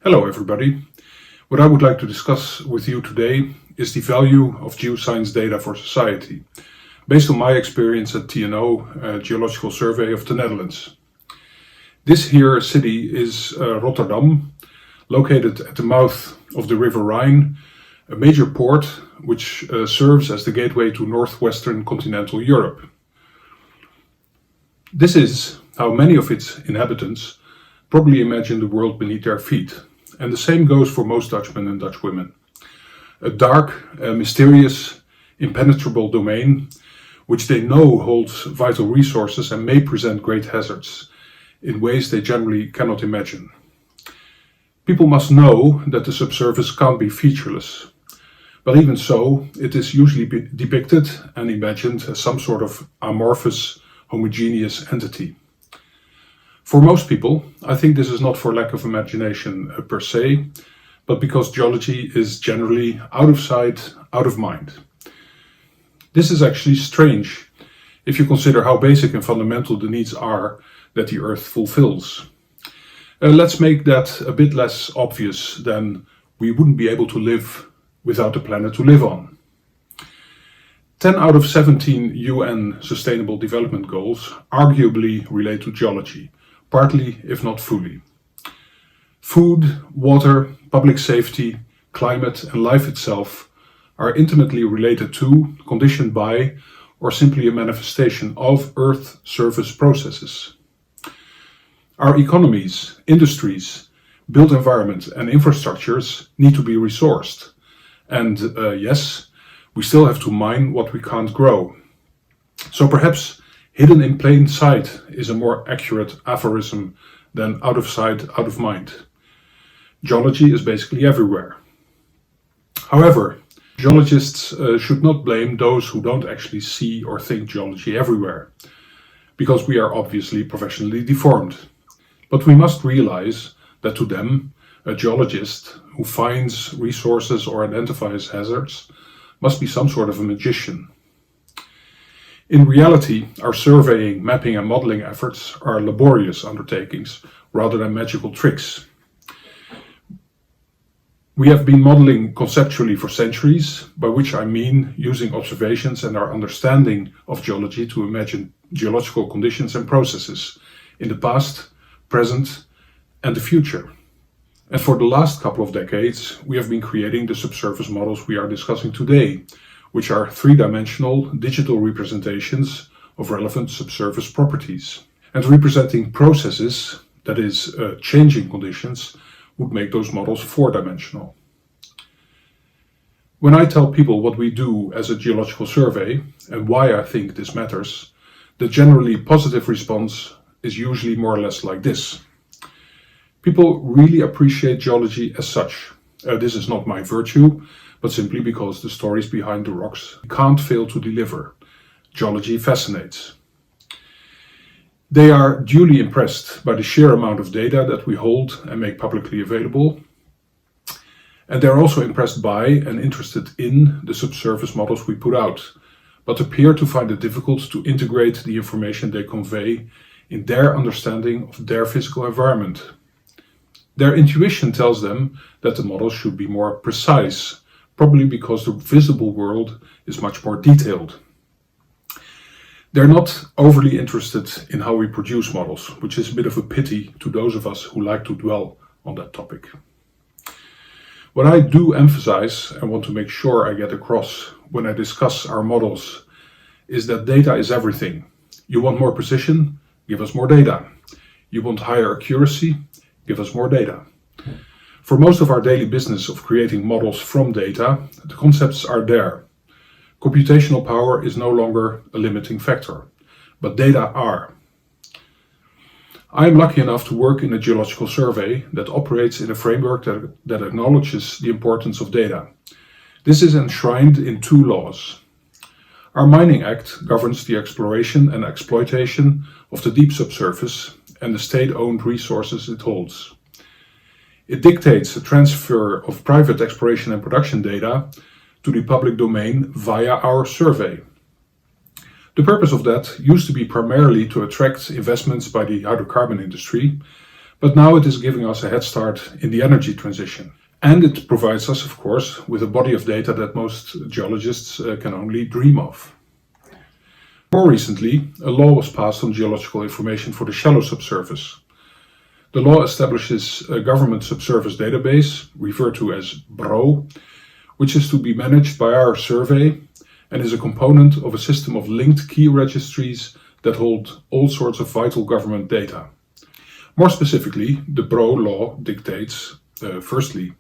Hello everybody. What I would like to discuss with you today is the value of geoscience data for society, based on my experience at TNO, Geological Survey of the Netherlands. This here city is Rotterdam, located at the mouth of the River Rhine, a major port which serves as the gateway to northwestern continental Europe. This is how many of its inhabitants probably imagine the world beneath their feet. And the same goes for most Dutchmen and Dutch women. A dark, mysterious, impenetrable domain which they know holds vital resources and may present great hazards in ways they generally cannot imagine. People must know that the subsurface can't be featureless. But even so, it is usually depicted and imagined as some sort of amorphous, homogeneous entity. For most people, I think this is not for lack of imagination per se, but because geology is generally out of sight, out of mind. This is actually strange if you consider how basic and fundamental the needs are that the Earth fulfills. Let's make that a bit less obvious than we wouldn't be able to live without the planet to live on. 10 out of 17 UN Sustainable Development Goals arguably relate to geology, partly if not fully. Food, water, public safety, climate and life itself are intimately related to, conditioned by, or simply a manifestation of Earth surface processes. Our economies, industries, built environment and infrastructures need to be resourced. And yes, we still have to mine what we can't grow. So perhaps hidden in plain sight is a more accurate aphorism than out of sight, out of mind. Geology is basically everywhere. However, geologists should not blame those who don't actually see or think geology everywhere, because we are obviously professionally deformed. But we must realize that to them, a geologist who finds resources or identifies hazards must be some sort of a magician. In reality, our surveying, mapping and modeling efforts are laborious undertakings rather than magical tricks. We have been modeling conceptually for centuries, by which I mean using observations and our understanding of geology to imagine geological conditions and processes in the past, present and the future. And for the last couple of decades, we have been creating the subsurface models we are discussing today, which are three-dimensional digital representations of relevant subsurface properties. And representing processes, that is, changing conditions, would make those models four-dimensional. When I tell people what we do as a geological survey and why I think this matters, the generally positive response is usually more or less like this. People really appreciate geology as such. This is not my virtue, but simply because the stories behind the rocks can't fail to deliver. Geology fascinates. They are duly impressed by the sheer amount of data that we hold and make publicly available. And they're also impressed by and interested in the subsurface models we put out, but appear to find it difficult to integrate the information they convey in their understanding of their physical environment. Their intuition tells them that the models should be more precise, probably because the visible world is much more detailed. They're not overly interested in how we produce models, which is a bit of a pity to those of us who like to dwell on that topic. What I do emphasize and want to make sure I get across when I discuss our models is that data is everything. You want more precision? Give us more data. You want higher accuracy? Give us more data. For most of our daily business of creating models from data, the concepts are there. Computational power is no longer a limiting factor, but data are. I am lucky enough to work in a geological survey that operates in a framework that acknowledges the importance of data. This is enshrined in two laws. Our Mining Act governs the exploration and exploitation of the deep subsurface and the state-owned resources it holds. It dictates the transfer of private exploration and production data to the public domain via our survey. The purpose of that used to be primarily to attract investments by the hydrocarbon industry, But now it is giving us a head start in the energy transition. And it provides us, of course, with a body of data that most geologists can only dream of. More recently, a law was passed on geological information for the shallow subsurface. The law establishes a government subsurface database, referred to as BRO, which is to be managed by our survey and is a component of a system of linked key registries that hold all sorts of vital government data. More specifically, the BRO law dictates, firstly,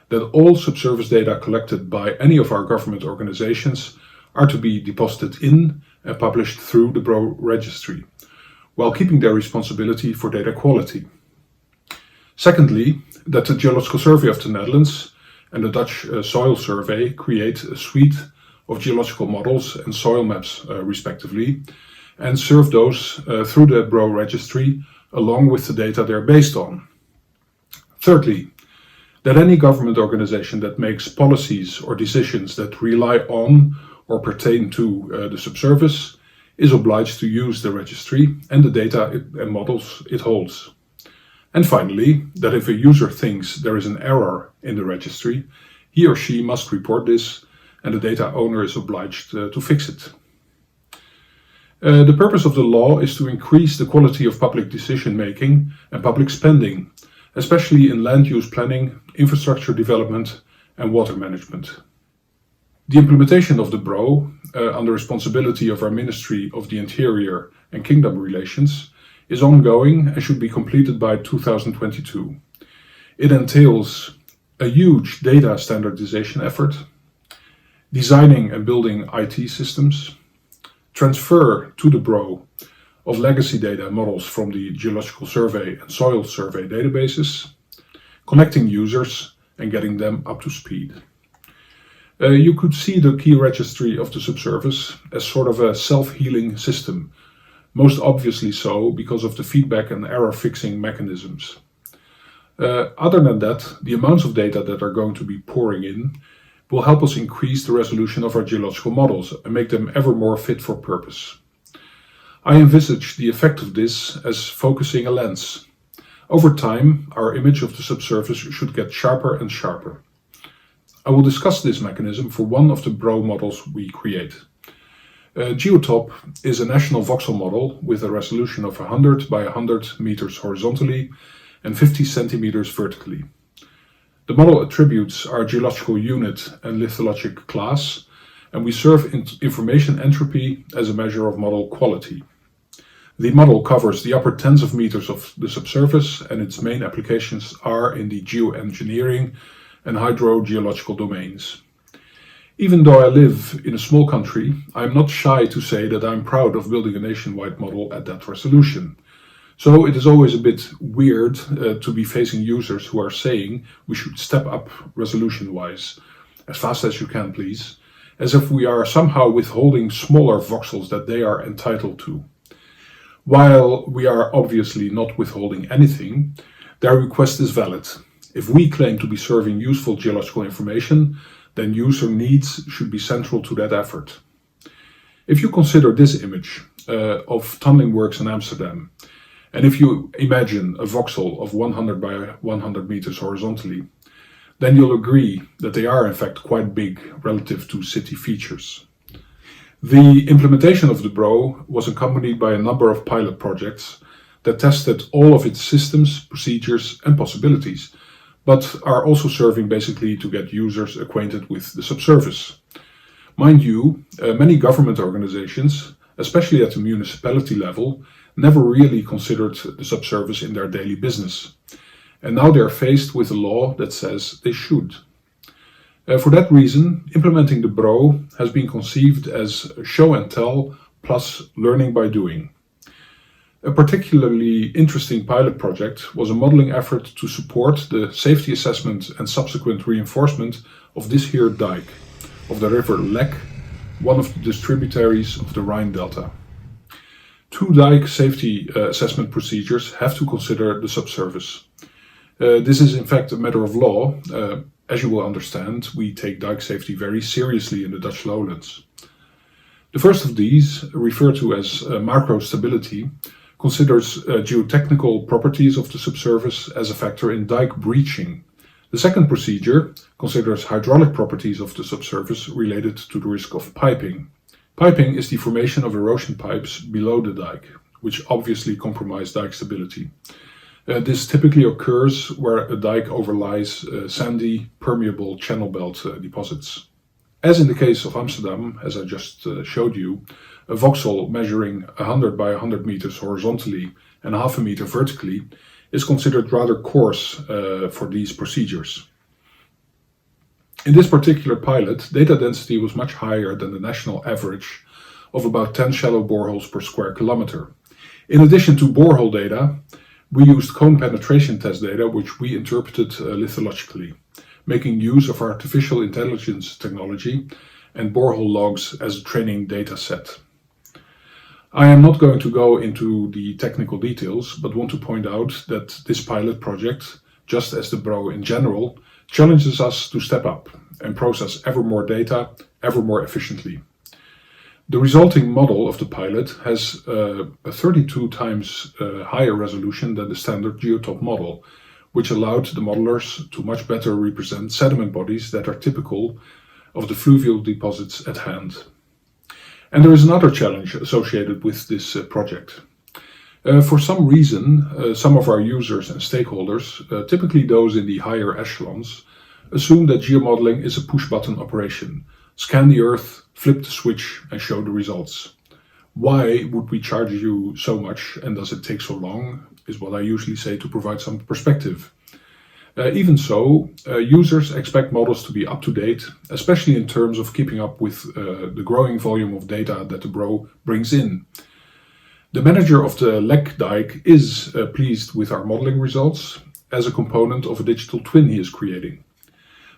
that all subsurface data collected by any of our government organizations are to be deposited in and published through the BRO registry, while keeping their responsibility for data quality. Secondly, that the Geological Survey of the Netherlands and the Dutch Soil Survey create a suite of geological models and soil maps, respectively, and serve those through the BRO registry along with the data they're based on. Thirdly, that any government organization that makes policies or decisions that rely on or pertain to the subsurface is obliged to use the registry and the data and models it holds. And finally, that if a user thinks there is an error in the registry, he or she must report this and the data owner is obliged to fix it. The purpose of the law is to increase the quality of public decision making and public spending, especially in land use planning, infrastructure development and water management. The implementation of the BRO, under responsibility of our Ministry of the Interior and Kingdom Relations, is ongoing and should be completed by 2022. It entails a huge data standardization effort, designing and building IT systems, transfer to the BRO of legacy data models from the Geological Survey and Soil Survey databases, connecting users and getting them up to speed. You could see the key registry of the subsurface as sort of a self-healing system, most obviously so because of the feedback and error fixing mechanisms. Other than that, the amounts of data that are going to be pouring in will help us increase the resolution of our geological models and make them ever more fit for purpose. I envisage the effect of this as focusing a lens. Over time, our image of the subsurface should get sharper and sharper. I will discuss this mechanism for one of the BRO models we create. Geotop is a national voxel model with a resolution of 100 by 100 meters horizontally and 50 centimeters vertically. The model attributes our geological unit and lithologic class, and we serve information entropy as a measure of model quality. The model covers the upper tens of meters of the subsurface, and its main applications are in the geoengineering and hydrogeological domains. Even though I live in a small country, I'm not shy to say that I'm proud of building a nationwide model at that resolution. So it is always a bit weird to be facing users who are saying we should step up resolution-wise, as fast as you can please, as if we are somehow withholding smaller voxels that they are entitled to. While we are obviously not withholding anything, their request is valid. If we claim to be serving useful geological information, then user needs should be central to that effort. If you consider this image of tunneling works in Amsterdam, and if you imagine a voxel of 100 by 100 meters horizontally, then you'll agree that they are in fact quite big relative to city features. The implementation of the BRO was accompanied by a number of pilot projects that tested all of its systems, procedures and possibilities, but are also serving basically to get users acquainted with the subsurface. Mind you, many government organizations, especially at the municipality level, never really considered the subsurface in their daily business. And now they're faced with a law that says they should. For that reason, implementing the BRO has been conceived as show and tell plus learning by doing. A particularly interesting pilot project was a modeling effort to support the safety assessment and subsequent reinforcement of this here dike of the river Lek, one of the distributaries of the Rhine Delta. Two dike safety assessment procedures have to consider the subsurface. This is in fact a matter of law. As you will understand, we take dike safety very seriously in the Dutch lowlands. The first of these, referred to as macro stability, considers geotechnical properties of the subsurface as a factor in dike breaching. The second procedure considers hydraulic properties of the subsurface related to the risk of piping. Piping is the formation of erosion pipes below the dike, which obviously compromise dike stability. This typically occurs where a dike overlies sandy, permeable channel belt deposits. As in the case of Amsterdam, as I just showed you, a voxel measuring 100 by 100 meters horizontally and half a meter vertically is considered rather coarse for these procedures. In this particular pilot, data density was much higher than the national average of about 10 shallow boreholes per square kilometer. In addition to borehole data, we used cone penetration test data, which we interpreted lithologically, making use of artificial intelligence technology and borehole logs as a training data set. I am not going to go into the technical details, but want to point out that this pilot project, just as the BRO in general, challenges us to step up and process ever more data, ever more efficiently. The resulting model of the pilot has a 32 times higher resolution than the standard geotop model, which allowed the modelers to much better represent sediment bodies that are typical of the fluvial deposits at hand. And there is another challenge associated with this project. For some reason, some of our users and stakeholders, typically those in the higher echelons, assume that geomodeling is a push-button operation. Scan the earth, flip the switch, and show the results. Why would we charge you so much, and does it take so long, is what I usually say to provide some perspective. Even so, users expect models to be up to date, especially in terms of keeping up with the growing volume of data that the BRO brings in. The manager of the Lek dike is pleased with our modeling results as a component of a digital twin he is creating.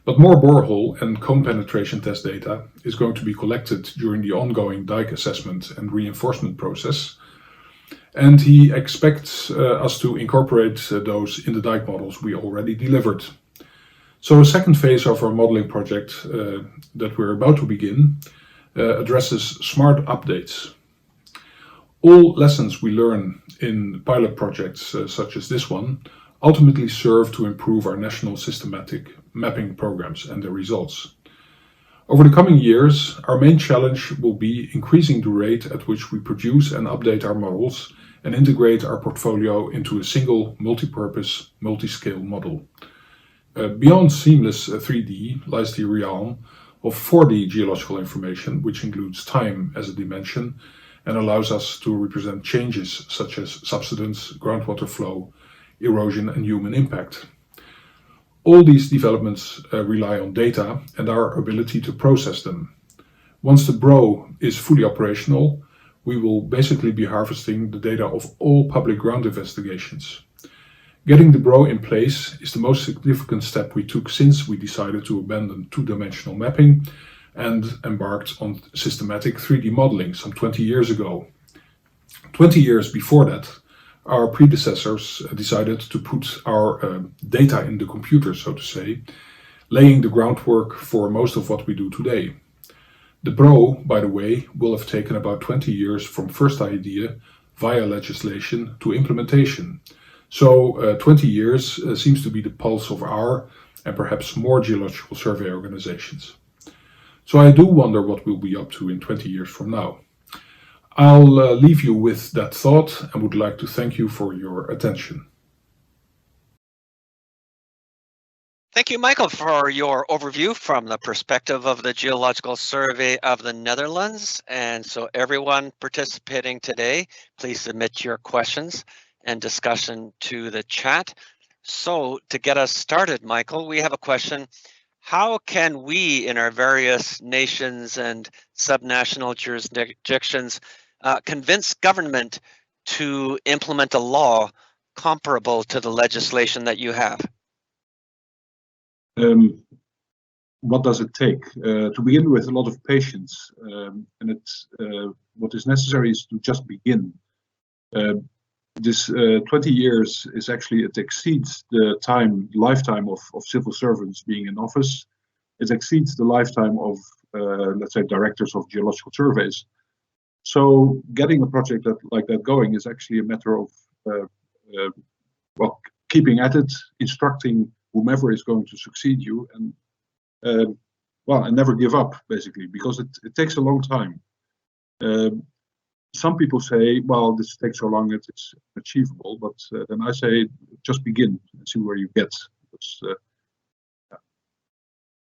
But more borehole and cone penetration test data is going to be collected during the ongoing dike assessment and reinforcement process, and he expects us to incorporate those in the dike models we already delivered. So a second phase of our modeling project that we're about to begin addresses smart updates. All lessons we learn in pilot projects such as this one ultimately serve to improve our national systematic mapping programs and their results. Over the coming years, our main challenge will be increasing the rate at which we produce and update our models and integrate our portfolio into a single multi-purpose, multi-scale model. Beyond seamless 3D lies the realm of 4D geological information, which includes time as a dimension and allows us to represent changes such as subsidence, groundwater flow, erosion, and human impact. All these developments rely on data and our ability to process them. Once the BRO is fully operational, we will basically be harvesting the data of all public ground investigations. Getting the BRO in place is the most significant step we took since we decided to abandon two-dimensional mapping and embarked on systematic 3D modeling some 20 years ago. 20 years before that, our predecessors decided to put our data in the computer, so to say, laying the groundwork for most of what we do today. The BRO, by the way, will have taken about 20 years from first idea via legislation to implementation. So 20 years seems to be the pulse of our and perhaps more geological survey organizations. So I do wonder what we'll be up to in 20 years from now. I'll leave you with that thought and would like to thank you for your attention. Thank you, Michael, for your overview from the perspective of the Geological Survey of the Netherlands. And so everyone participating today, please submit your questions and discussion to the chat. So to get us started, Michael, we have a question. How can we in our various nations and subnational jurisdictions convince government to implement a law comparable to the legislation that you have? What does it take? To begin with, a lot of patience, and it's what is necessary is to just begin. This 20 years is actually, it exceeds the lifetime of civil servants being in office. It exceeds the lifetime of, let's say, directors of geological surveys. So getting a project like that going is actually a matter of well, keeping at it, instructing whomever is going to succeed you, and well, and never give up, basically, because it takes a long time. Some people say, well, this takes so long, it's achievable, but then I say, just begin and see where you get.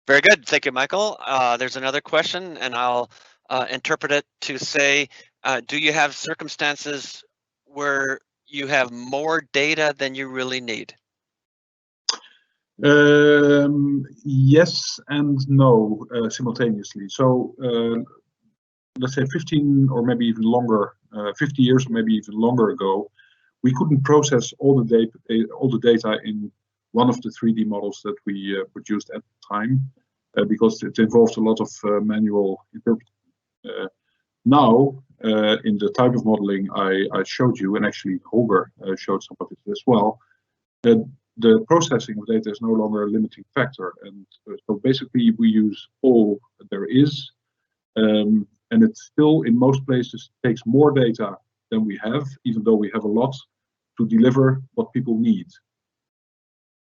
Very good. Thank you, Michael. There's another question, and I'll interpret it to say, do you have circumstances where you have more data than you really need? Yes and no, simultaneously. So let's say 15 or maybe even longer, 50 years or maybe even longer ago, we couldn't process all the data in one of the 3D models that we produced at the time because it involved a lot of manual interpreting. Now, in the type of modeling I showed you, and actually Holger showed some of it as well, the processing of data is no longer a limiting factor. And so basically we use all there is, and it still in most places takes more data than we have, even though we have a lot to deliver what people need.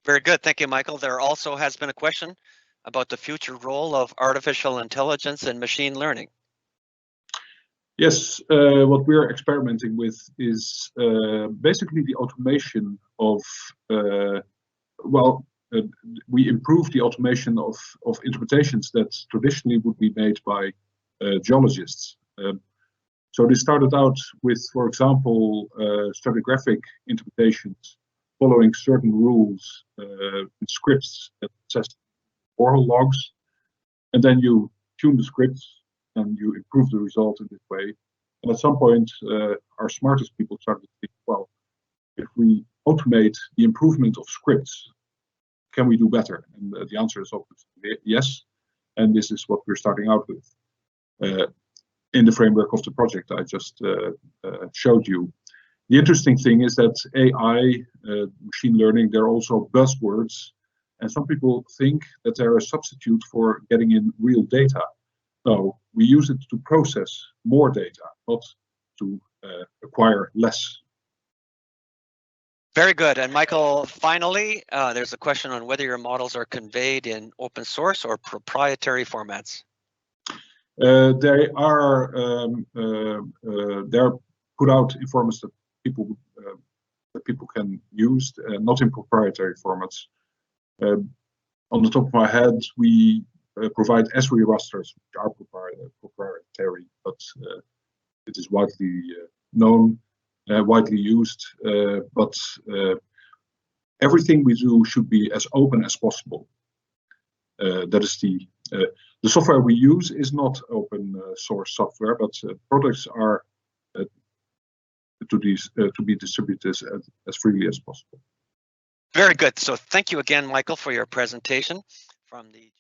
Very good. Thank you, Michael. There also has been a question about the future role of artificial intelligence and machine learning. Yes, what we're experimenting with is basically the automation of, we improve the automation of interpretations that traditionally would be made by geologists. So this started out with, for example, stratigraphic interpretations following certain rules in scripts that test borehole logs, and then you tune the scripts and you improve the result in this way. And at some point, our smartest people started to think, well, if we automate the improvement of scripts, can we do better? And the answer is obviously yes. And this is what we're starting out with in the framework of the project I just showed you. The interesting thing is that AI, machine learning, they're also buzzwords. And some people think that they're a substitute for getting in real data. No, we use it to process more data, not to acquire less. Very good. And Michael, finally, there's a question on whether your models are conveyed in open source or proprietary formats. They are they're put out in formats that people can use, not in proprietary formats. On the top of my head, we provide Esri rasters, which are proprietary, but it is widely known, widely used. But everything we do should be as open as possible. That is the software we use is not open source software, but products are to be distributed as freely as possible. Very good. So thank you again, Michael, for your presentation from the